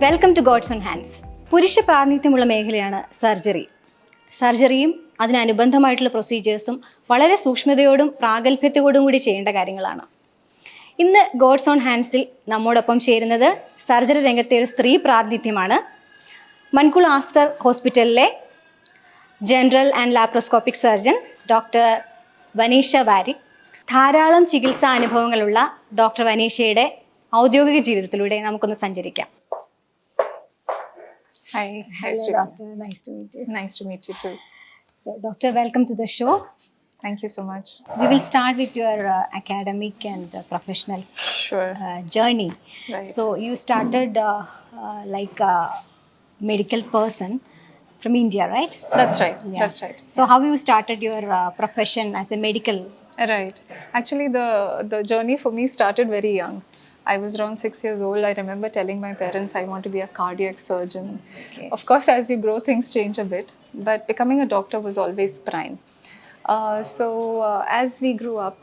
Welcome to God's own hands. പുരുഷ പ്രാതിനിധ്യമുള്ള മേഖലയാണ് സർജറി. സർജറിയും അതിനനുബന്ധമായിട്ടുള്ള പ്രൊസീജിയേഴ്സും വളരെ സൂക്ഷ്മതയോടും പ്രാഗൽഭ്യത്തോടും കൂടി ചെയ്യേണ്ട കാര്യങ്ങളാണ്. ഇന്ന് ഗോഡ്സ് ഓൺ ഹാൻഡ്സിൽ നമ്മോടൊപ്പം ചേരുന്നത് സർജറി രംഗത്തെ ഒരു സ്ത്രീ പ്രാതിനിധ്യമാണ്. മൻകുൾ ആസ്റ്റർ ഹോസ്പിറ്റലിലെ general and laparoscopic surgeon doctor Vanesha Varik. ധാരാളം ചികിത്സാ അനുഭവങ്ങളുള്ള ഡോക്ടർ വനേഷയുടെ ഔദ്യോഗിക ജീവിതത്തിലൂടെ നമുക്കൊന്ന് സഞ്ചരിക്കാം. Hi. Hello, doctor. Nice to meet you. Nice to meet you too. So, doctor, welcome to the show. Thank you so much. We will start with your academic and professional Sure. Journey. Right. So, you started like a medical person from India, right? That's right. Yeah. That's right. So, how you started your profession as a medical? Right. Actually, the journey for me started very young. I was around 6 years old. I remember telling my parents I want to be a cardiac surgeon. Okay. Of course, as you grow, things change a bit, but becoming a doctor was always prime. As we grew up,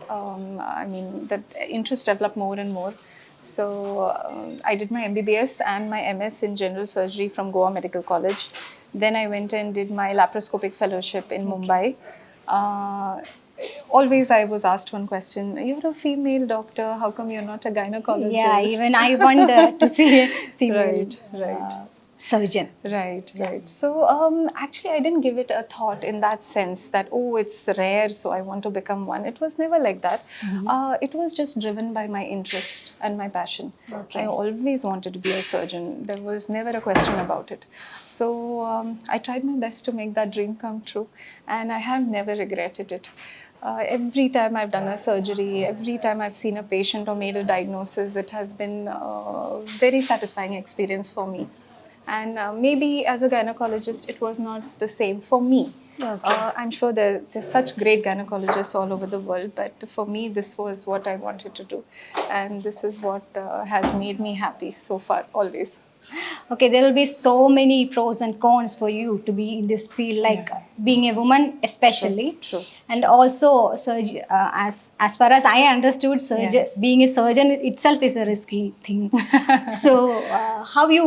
the interest developed more and more. So I did my MBBS and my MS in general surgery from Goa Medical College. Then I went and did my laparoscopic fellowship in Mumbai. Always I was asked one question: you're a female doctor, how come you're not a gynecologist? Yeah, even I want to see a female Right. surgeon. Right. So actually I didn't give it a thought in that sense that, oh, it's rare, so I want to become one. It was never like that. It was just driven by my interest and my passion. Okay. I always wanted to be a surgeon. There was never a question about it. So I tried my best to make that dream come true, and I have never regretted it. Every time I've done a surgery, every time I've seen a patient or made a diagnosis, it has been a very satisfying experience for me. And maybe as a gynecologist, it was not the same for me. Okay. I'm sure there's such great gynecologists all over the world, but for me, this was what I wanted to do. And this is what has made me happy so far, always. Okay, there will be so many pros and cons for you to be in this field, like being a woman especially. True. And also as far as I understood, being a surgeon itself is a risky thing. So how you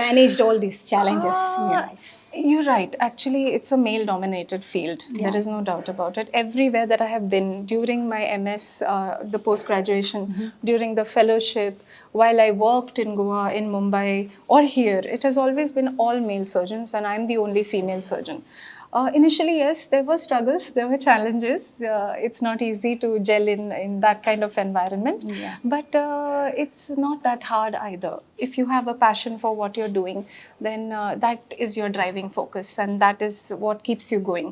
managed all these challenges in your life? You're right. Actually, it's a male-dominated field. Yeah. There is no doubt about it. Everywhere that I have been, during my MS, the post-graduation, during the fellowship, while I worked in Goa, in Mumbai, or here, it has always been all male surgeons, and I'm the only female surgeon. Initially, yes, there were struggles, there were challenges. It's not easy to gel in that kind of environment, but it's not that hard either. If you have a passion for what you're doing, then that is your driving focus, and that is what keeps you going.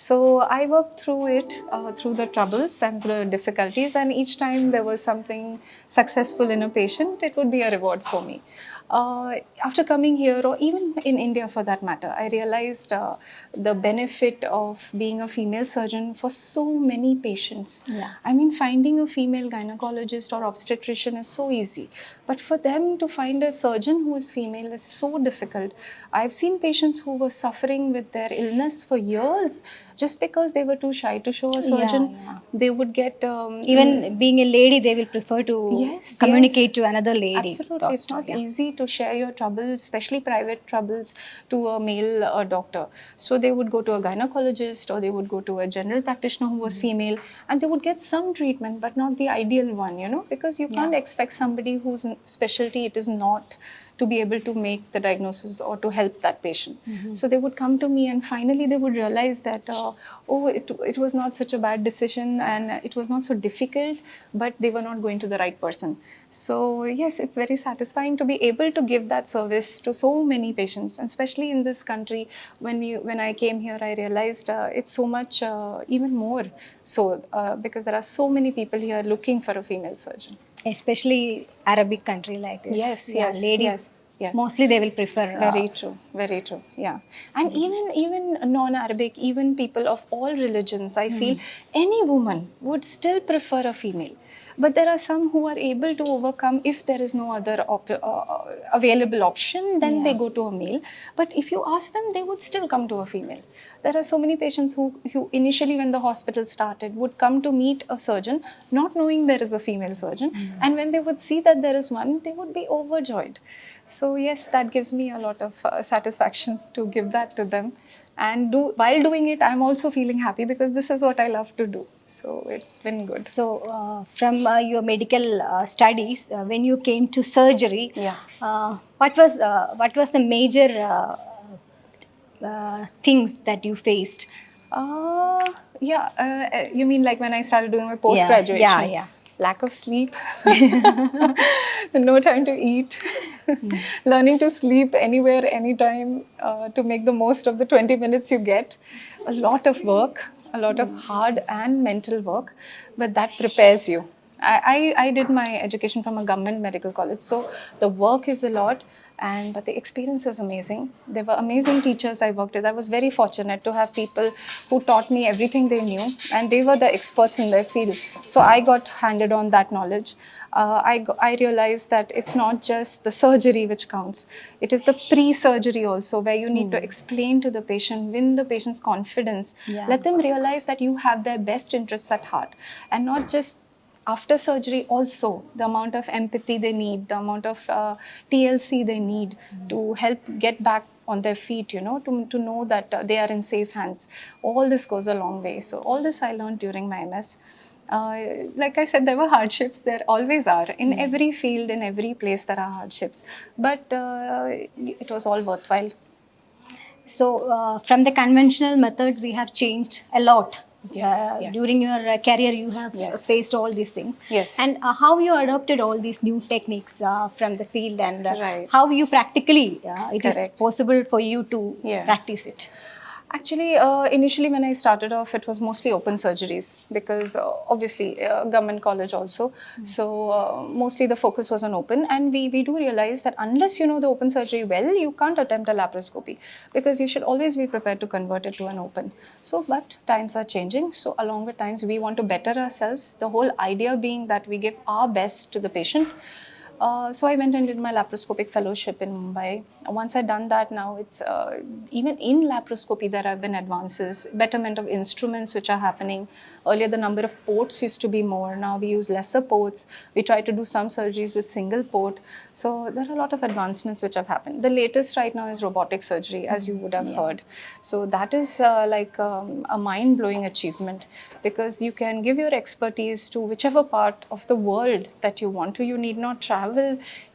So I worked through it, through the troubles and the difficulties, and each time there was something successful in a patient, it would be a reward for me. After coming here, or even in India for that matter, I realized the benefit of being a female surgeon for so many patients. Yeah. I mean, finding a female gynecologist or obstetrician is so easy, but for them to find a surgeon who is female is so difficult. I've seen patients who were suffering with their illness for years just because they were too shy to show a surgeon. They would get Even being a lady, they will prefer to communicate to another lady. Absolutely. Doctor. It's not easy to share your troubles, especially private troubles, to a male doctor. So they would go to a gynecologist, or they would go to a general practitioner who was female, and they would get some treatment, but not the ideal one, because you can't expect somebody whose specialty it is not to be able to make the diagnosis or to help that patient. So they would come to me, and finally they would realize that, it was not such a bad decision, and it was not so difficult, but they were not going to the right person. So yes, it's very satisfying to be able to give that service to so many patients, and especially in this country. When I came here, I realized it's so much even more so, because there are so many people here looking for a female surgeon. Especially Arabic country like this. Yes, ladies. Yes. Mostly they will prefer. Very true. Yeah. And even non-Arabic, even people of all religions, I feel any woman would still prefer a female. But there are some who are able to overcome. If there is no other available option, then they go to a male. But if you ask them, they would still come to a female. There are so many patients who initially, when the hospital started, would come to meet a surgeon not knowing there is a female surgeon. And when they would see that there is one, they would be overjoyed. So yes, that gives me a lot of satisfaction to give that to them. And while doing it, I'm also feeling happy because this is what I love to do. So it's been good. So, from your medical studies, when you came to surgery, Yeah. what was the major things that you faced? You mean like when I started doing my post graduation? Yeah. Lack of sleep, no time to eat, learning to sleep anywhere, anytime, to make the most of the 20 minutes you get. A lot of work, a lot of hard and mental work, but that prepares you. I did my education from a government medical college, so the work is a lot, but the experience is amazing. There were amazing teachers I worked with. I was very fortunate to have people who taught me everything they knew, and they were the experts in their field. So I got handed on that knowledge. I realized that it's not just the surgery which counts. It is the pre-surgery also, where you need to explain to the patient, win the patient's confidence, let them realize that you have their best interests at heart, and not just after surgery also, the amount of empathy they need, the amount of TLC they need to help get back on their feet, to know that they are in safe hands. All this goes a long way. So all this I learned during my MS. Like I said, there were hardships. There always are. In every field, in every place, there are hardships. But it was all worthwhile. So, from the conventional methods, we have changed a lot. Yes. During your career, you have faced all these things. Yes. And how you adopted all these new techniques from the field, and Right. how you practically it is Correct. possible for you to Yeah. practice it. Actually, initially when I started off, it was mostly open surgeries because obviously government college also. So mostly the focus was on open, and we do realize that unless you know the open surgery well, you can't attempt a laparoscopy, because you should always be prepared to convert it to an open. So, but times are changing. So along with times, we want to better ourselves. The whole idea being that we give our best to the patient. So I went and did my laparoscopic fellowship in Mumbai. Once I'd done that, now it's even in laparoscopy there have been advances, betterment of instruments which are happening. Earlier the number of ports used to be more. Now we use lesser ports. We try to do some surgeries with single port. So there are a lot of advancements which have happened. The latest right now is robotic surgery, as you would have heard. So that is a mind-blowing achievement, because you can give your expertise to whichever part of the world that you want to. You need not travel.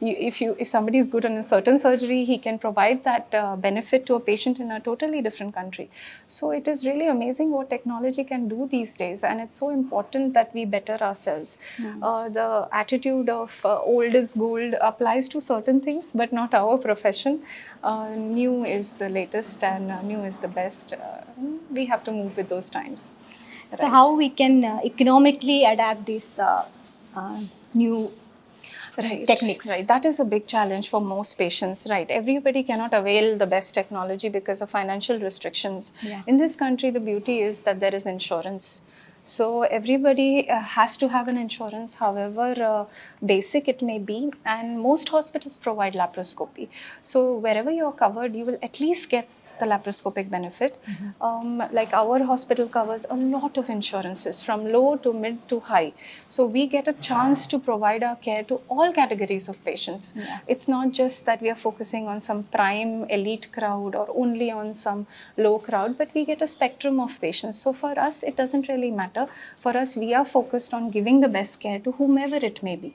If somebody is good on a certain surgery, he can provide that benefit to a patient in a totally different country. So it is really amazing what technology can do these days, and it's so important that we better ourselves. The attitude of old is gold applies to certain things, but not our profession. New is the latest, and new is the best. We have to move with those times. So how we can economically adapt these new techniques? Right, that is a big challenge for most patients. Right, everybody cannot avail the best technology because of financial restrictions. In this country, the beauty is that there is insurance. So everybody has to have an insurance, however basic it may be, and most hospitals provide laparoscopy. So wherever you are covered, you will at least get the laparoscopic benefit. Like our hospital covers a lot of insurances from low to mid to high. So we get a chance to provide our care to all categories of patients. It's not just that we are focusing on some prime elite crowd or only on some low crowd, but we get a spectrum of patients. So for us, it doesn't really matter. For us, we are focused on giving the best care to whomever it may be.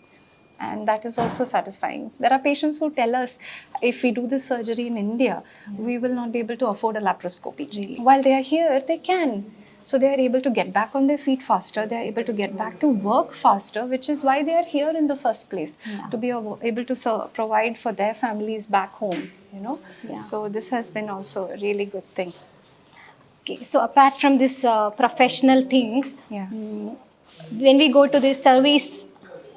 And that is also satisfying. There are patients who tell us, if we do this surgery in India, we will not be able to afford a laparoscopy. Really? While they are here, they can. So they are able to get back on their feet faster. They are able to get back to work faster, which is why they are here in the first place, to be able to provide for their families back home, So this has been also a really good thing. Okay, so apart from this professional things, when we go to the service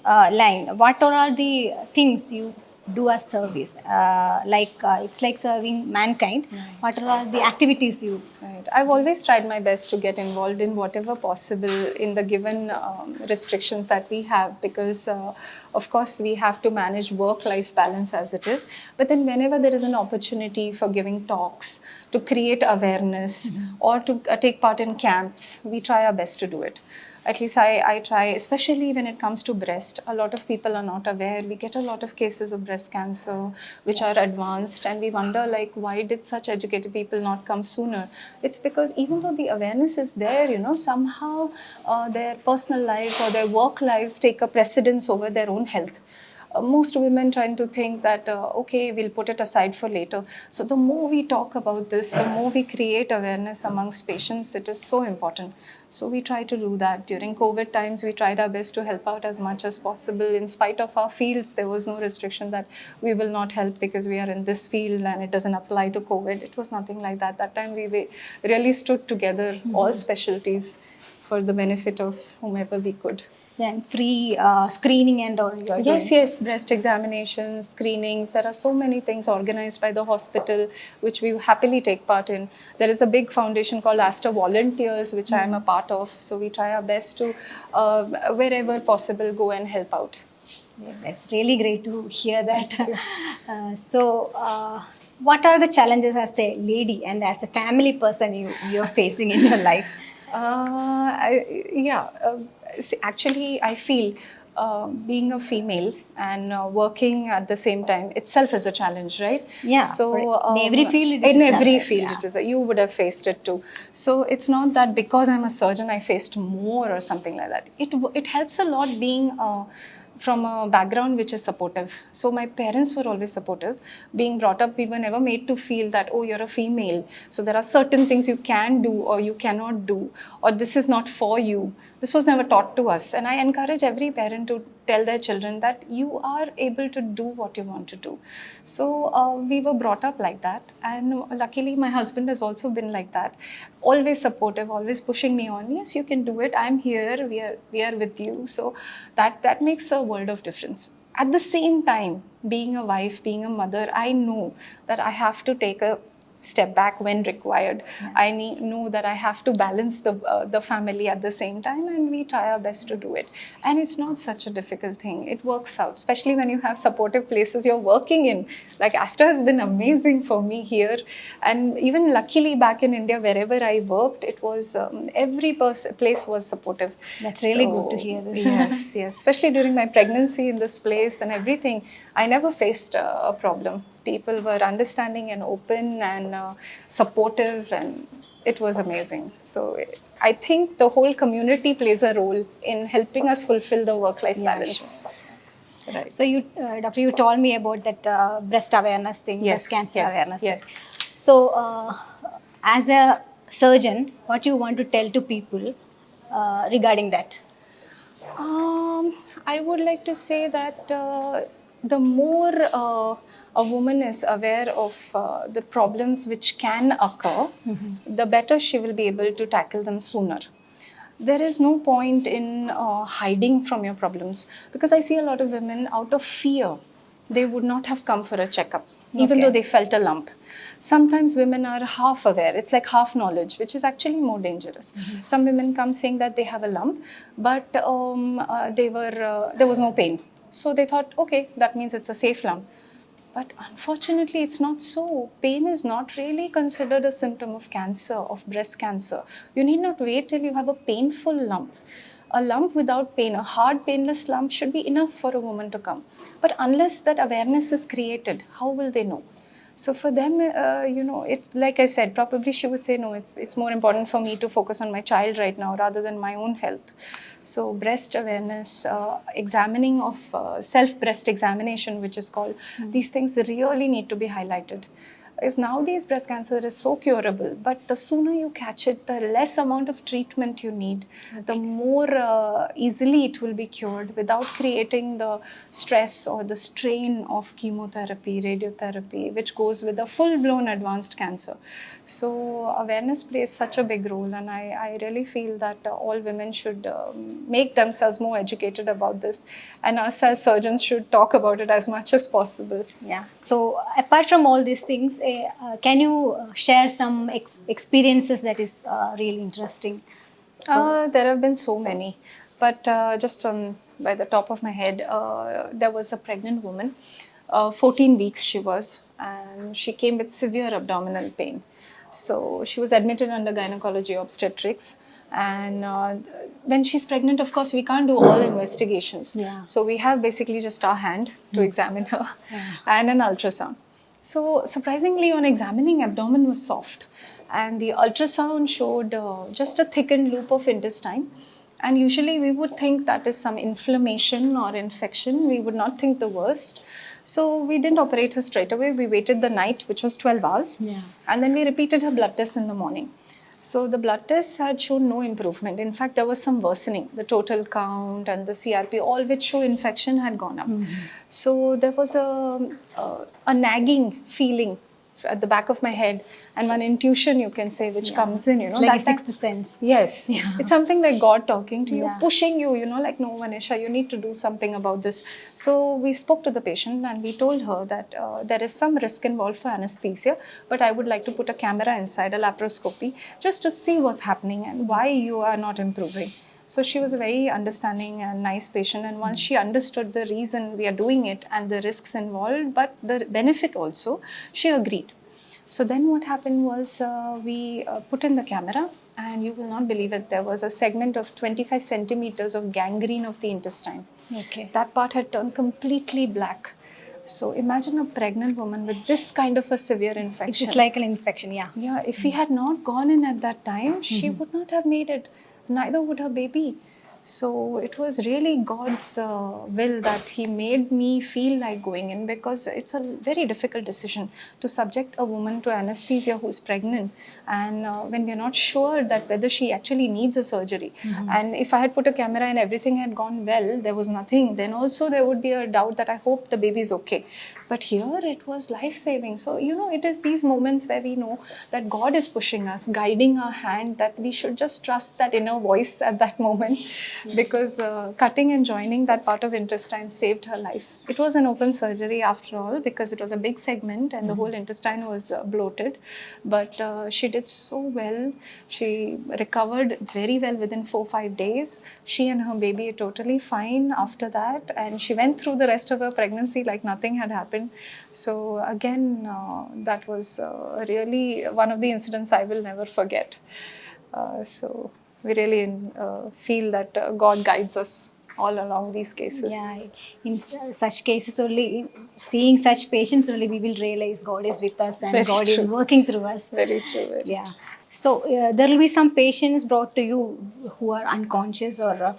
line, what are the things you do as service? It's like serving mankind. What are all the activities you? Right. I've always tried my best to get involved in whatever possible in the given restrictions that we have, because of course we have to manage work-life balance as it is. But then whenever there is an opportunity for giving talks, to create awareness, or to take part in camps, we try our best to do it. At least I try, especially when it comes to breast. A lot of people are not aware. We get a lot of cases of breast cancer which are advanced, and we wonder like, why did such educated people not come sooner? It's because even though the awareness is there, somehow their personal lives or their work lives take a precedence over their own health. Most women trying to think that okay, we'll put it aside for later. So the more we talk about this, the more we create awareness amongst patients. It is so important. So we try to do that. During COVID times, we tried our best to help out as much as possible. In spite of our fields, there was no restriction that we will not help because we are in this field and it doesn't apply to COVID. It was nothing like that. That time we really stood together, all specialties, for the benefit of whomever we could. Then free screening and all you're doing. Yes, breast examinations, screenings. There are so many things organized by the hospital which we happily take part in. There is a big foundation called Aster Volunteers, which I am a part of. So we try our best to, wherever possible, go and help out. Yeah, that's really great to hear that. So, what are the challenges as a lady and as a family person you're facing in your life? See, actually, I feel being a female and working at the same time itself is a challenge, right? Yeah. So in every field it is in a every challenge, field yeah. it is. You would have faced it too. So it's not that because I'm a surgeon I faced more or something like that. It helps a lot being from a background which is supportive. So my parents were always supportive. Being brought up, we were never made to feel that, oh, you're a female, so there are certain things you can do or you cannot do, or this is not for you. This was never taught to us. And I encourage every parent to tell their children that you are able to do what you want to do. So we were brought up like that. And luckily, my husband has also been like that. Always supportive, always pushing me on. Yes, you can do it. I'm here. We are with you. So that makes a world of difference. At the same time, being a wife, being a mother, I know that I have to take a step back when required. Yeah. I know that I have to balance the family at the same time, and we try our best to do it. And it's not such a difficult thing. It works out, especially when you have supportive places you're working in. Like Aster has been amazing for me here, and even luckily back in India, wherever I worked, it was every place was supportive. That's really good to hear this. Yes, especially during my pregnancy in this place and everything, I never faced a problem. People were understanding and open and supportive, and it was amazing. So I think the whole community plays a role in helping us fulfill the work-life balance. Sure. Right. So you, doctor, you told me about that breast awareness thing, breast cancer awareness thing. So as a surgeon, what you want to tell to people regarding that? I would like to say that the more a woman is aware of the problems which can occur, the better she will be able to tackle them sooner. There is no point in hiding from your problems, because I see a lot of women out of fear, they would not have come for a checkup, even though they felt a lump. Sometimes women are half aware. It's like half knowledge, which is actually more dangerous. Some women come saying that they have a lump, but there was no pain. So they thought, okay, that means it's a safe lump. But unfortunately, it's not so. Pain is not really considered a symptom of cancer, of breast cancer. You need not wait till you have a painful lump. A lump without pain, a hard, painless lump should be enough for a woman to come. But unless that awareness is created, how will they know? So for them, it's like I said, probably she would say, no, it's more important for me to focus on my child right now rather than my own health. So breast awareness, examining of self-breast examination, which is called, these things really need to be highlighted. Because nowadays breast cancer is so curable, but the sooner you catch it, the less amount of treatment you need, the more easily it will be cured without creating the stress or the strain of chemotherapy, radiotherapy, which goes with a full-blown advanced cancer. So awareness plays such a big role, and I really feel that all women should make themselves more educated about this, and us as surgeons should talk about it as much as possible. Yeah. So apart from all these things, can you share some experiences that is really interesting? There have been so many, but just by the top of my head, there was a pregnant woman. 14 weeks she was, and she came with severe abdominal pain. So she was admitted under gynecology obstetrics, and when she's pregnant, of course, we can't do all investigations. Yeah. So we have basically just our hand to examine her and an ultrasound. So surprisingly, on examining, abdomen was soft, and the ultrasound showed just a thickened loop of intestine. And usually we would think that is some inflammation or infection. We would not think the worst. So we didn't operate her straight away. We waited the night, which was 12 hours. Yeah. And then we repeated her blood test in the morning. So the blood tests had shown no improvement. In fact, there was some worsening. The total count and the CRP, all which show infection, had gone up. So there was a nagging feeling at the back of my head, and one intuition, you can say, which comes in, It's like a sixth sense. Yes. It's something like God talking to you, Yeah. pushing you, like, no, Vanesha, you need to do something about this. So we spoke to the patient and we told her that there is some risk involved for anesthesia, but I would like to put a camera inside, a laparoscopy, just to see what's happening and why you are not improving. So she was a very understanding and nice patient, and once she understood the reason we are doing it and the risks involved, but the benefit also, she agreed. So then what happened was we put in the camera, and you will not believe it, there was a segment of 25 centimeters of gangrene of the intestine. Okay. That part had turned completely black. So imagine a pregnant woman with this kind of a severe infection. It's like an infection, yeah. Yeah, if we had not gone in at that time, she would not have made it. Neither would her baby. So it was really God's will that He made me feel like going in, because it's a very difficult decision to subject a woman to anesthesia who's pregnant, and when we're not sure that whether she actually needs a surgery. And if I had put a camera and everything had gone well, there was nothing, then also there would be a doubt that I hope the baby's okay. But here it was life-saving. So, it is these moments where we know that God is pushing us, guiding our hand, that we should just trust that inner voice at that moment. Because cutting and joining that part of intestine saved her life. It was an open surgery after all, because it was a big segment and the whole intestine was bloated. But she did so well. She recovered very well within 4-5 days. She and her baby are totally fine after that, and she went through the rest of her pregnancy like nothing had happened. So again, that was really one of the incidents I will never forget. So we really feel that God guides us all along these cases. Yeah, in such cases only, seeing such patients only, we will realize God is with us and Very God true. is working through us. Very true. Very Yeah. So there will be some patients brought to you who are unconscious or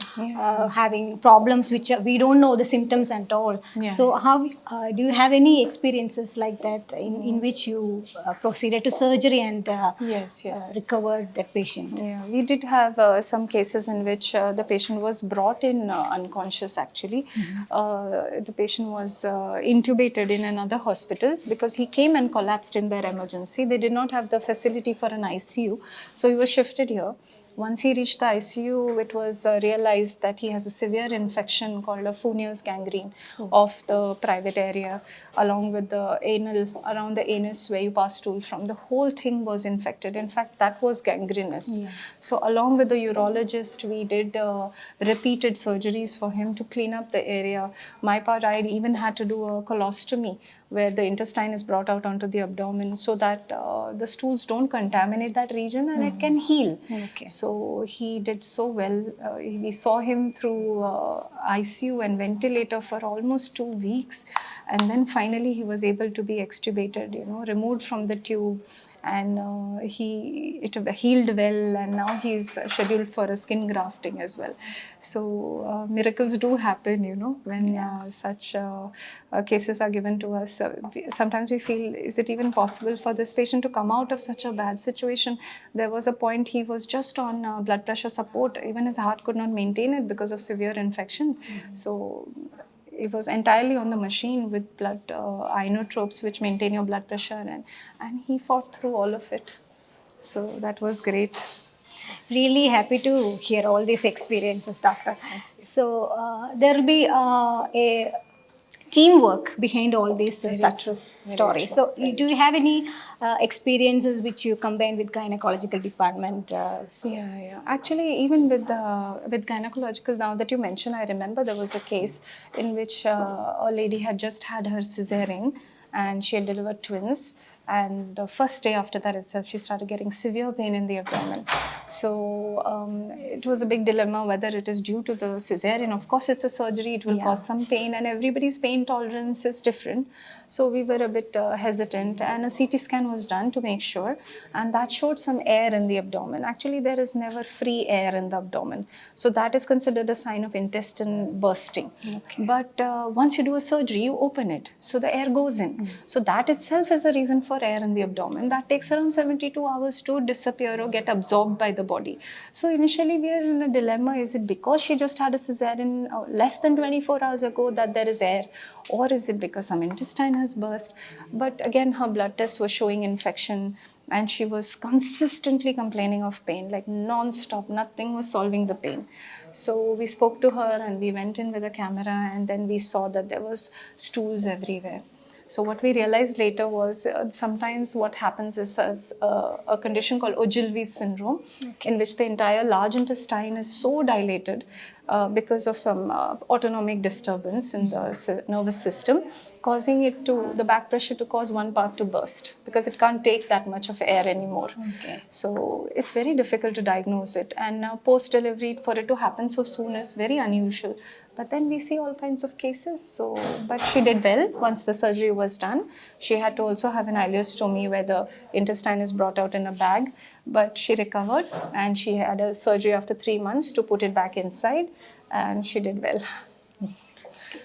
having problems which we don't know the symptoms at all. Yeah. So how do you have any experiences like that in which you proceeded to surgery and Yes. recovered that patient? Yeah, we did have some cases in which the patient was brought in unconscious actually. The patient was intubated in another hospital because he came and collapsed in their emergency. They did not have the facility for an ICU, so he was shifted here. Once he reached the ICU, it was realized that he has a severe infection called a Fournier's gangrene of the private area, along with the anal, around the anus where you pass stool from. The whole thing was infected. In fact, that was gangrenous. So along with the urologist, we did repeated surgeries for him to clean up the area. My part, I even had to do a colostomy where the intestine is brought out onto the abdomen so that the stools don't contaminate that region and it can heal. Okay. So he did so well. We saw him through ICU and ventilator for almost 2 weeks, and then finally he was able to be extubated, removed from the tube, and it healed well, and now he's scheduled for a skin grafting as well. So miracles do happen, when such cases are given to us. Sometimes we feel, is it even possible for this patient to come out of such a bad situation? There was a point he was just on blood pressure support. Even his heart could not maintain it because of severe infection. So it was entirely on the machine with blood inotropes which maintain your blood pressure, and he fought through all of it. So that was great. Really happy to hear all these experiences, doctor. So there will be a teamwork behind all these success stories. So do you have any experiences which you combine with gynecological department? Yeah. Actually, even with gynecological, now that you mention, I remember there was a case in which a lady had just had her cesarean and she had delivered twins. And the first day after that itself, she started getting severe pain in the abdomen. So it was a big dilemma whether it is due to the cesarean. Of course, it's a surgery, it will cause some pain, and everybody's pain tolerance is different. So we were a bit hesitant, and a CT scan was done to make sure, and that showed some air in the abdomen. Actually, there is never free air in the abdomen. So that is considered a sign of intestine bursting. But once you do a surgery, you open it, so the air goes in. So that itself is a reason for air in the abdomen. That takes around 72 hours to disappear or get absorbed by the body. So initially we are in a dilemma. Is it because she just had a cesarean less than 24 hours ago that there is air, or is it because some intestine has burst? But again, her blood tests were showing infection, and she was consistently complaining of pain, like non-stop. Nothing was solving the pain. So we spoke to her, and we went in with a camera, and then we saw that there was stools everywhere. So what we realized later was sometimes what happens is a condition called Ogilvy syndrome, in which the entire large intestine is so dilated because of some autonomic disturbance in the nervous system, causing it to, the back pressure to cause one part to burst because it can't take that much of air anymore. So it's very difficult to diagnose it, and post-delivery for it to happen so soon is very unusual. But then we see all kinds of cases. So, but she did well once the surgery was done. She had to also have an ileostomy where the intestine is brought out in a bag. But she recovered, and she had a surgery after 3 months to put it back inside, and she did well.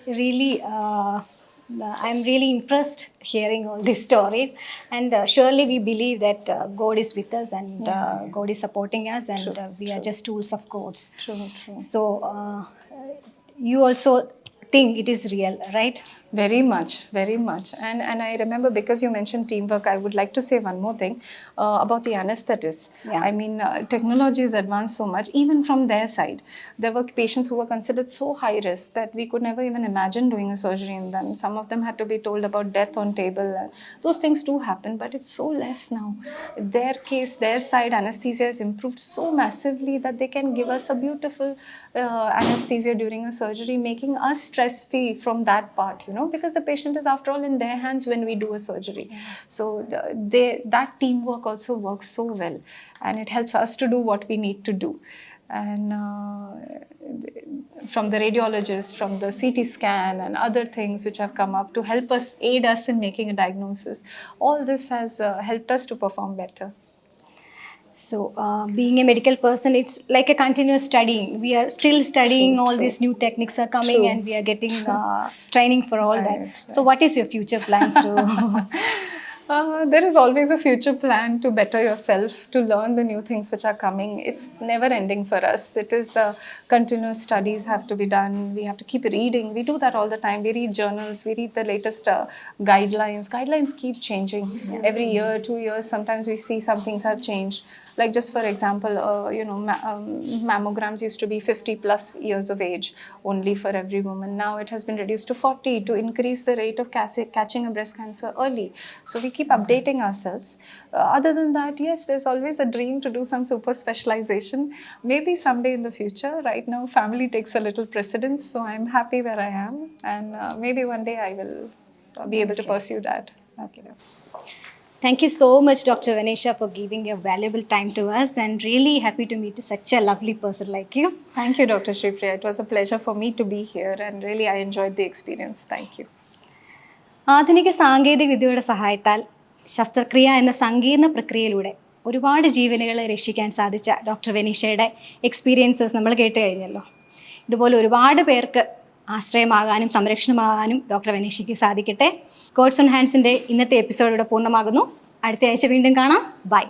Really, I'm really impressed hearing all these stories, and surely we believe that God is with us, and God is supporting us, and we are just tools of God. True. So you also think it is real, right? Very much. And I remember, because you mentioned teamwork, I would like to say one more thing about the anesthetist. I mean, technology has advanced so much. Even from their side, there were patients who were considered so high risk that we could never even imagine doing a surgery in them. Some of them had to be told about death on table. Those things do happen, but it's so less now. Their case, their side, anesthesia has improved so massively that they can give us a beautiful anesthesia during a surgery, making us stress-free from that part, you know, because the patient is after all in their hands when we do a surgery. So that teamwork also works so well, and it helps us to do what we need to do. And from the radiologist, from the CT scan and other things which have come up to help us, aid us in making a diagnosis, all this has helped us to perform better. So being a medical person, it's like a continuous studying. We are still studying. All these new techniques are coming, and we are getting training for all that. So what is your future plans to? There is always a future plan to better yourself, to learn the new things which are coming. It's never ending for us. It is continuous studies have to be done. We have to keep reading. We do that all the time. We read journals. We read the latest guidelines. Guidelines keep changing every year, 2 years. Sometimes we see some things have changed. Like just for example, mammograms used to be 50 plus years of age only for every woman. Now it has been reduced to 40 to increase the rate of catching a breast cancer early. So we keep updating ourselves. Other than that, yes, there's always a dream to do some super specialization. Maybe someday in the future. Right now, family takes a little precedence. So I'm happy where I am. And maybe one day I will be able to pursue that. Okay. Thank you so much, Dr. Vanesha, for giving your valuable time to us, and really happy to meet such a lovely person like you. Thank you, Dr. Shripriya. It was a pleasure for me to be here, and really I enjoyed the experience. Thank you. ആധുനിക സാങ്കേതിക വിദ്യയുടെ സഹായത്താൽ ശസ്ത്രക്രിയ എന്ന സങ്കീർണ പ്രക്രിയയിലൂടെ ഒരുപാട് ജീവനുകളെ രക്ഷിക്കാൻ സാധിച്ച ഡോക്ടർ വെനീഷയുടെ എക്സ്പീരിയൻസസ് നമ്മൾ കേട്ട് കഴിഞ്ഞല്ലോ. ഇതുപോലെ ഒരുപാട് പേർക്ക് ആശ്രയമാകാനും സംരക്ഷണമാകാനും ഡോക്ടർ വെനീഷയ്ക്ക് സാധിക്കട്ടെ. ഗോഡ്സ് ഓൺ ഹാൻഡ്സിൻ്റെ ഇന്നത്തെ എപ്പിസോഡ് ഇവിടെ പൂർണ്ണമാകുന്നു. അടുത്ത ആഴ്ച വീണ്ടും കാണാം. ബൈ.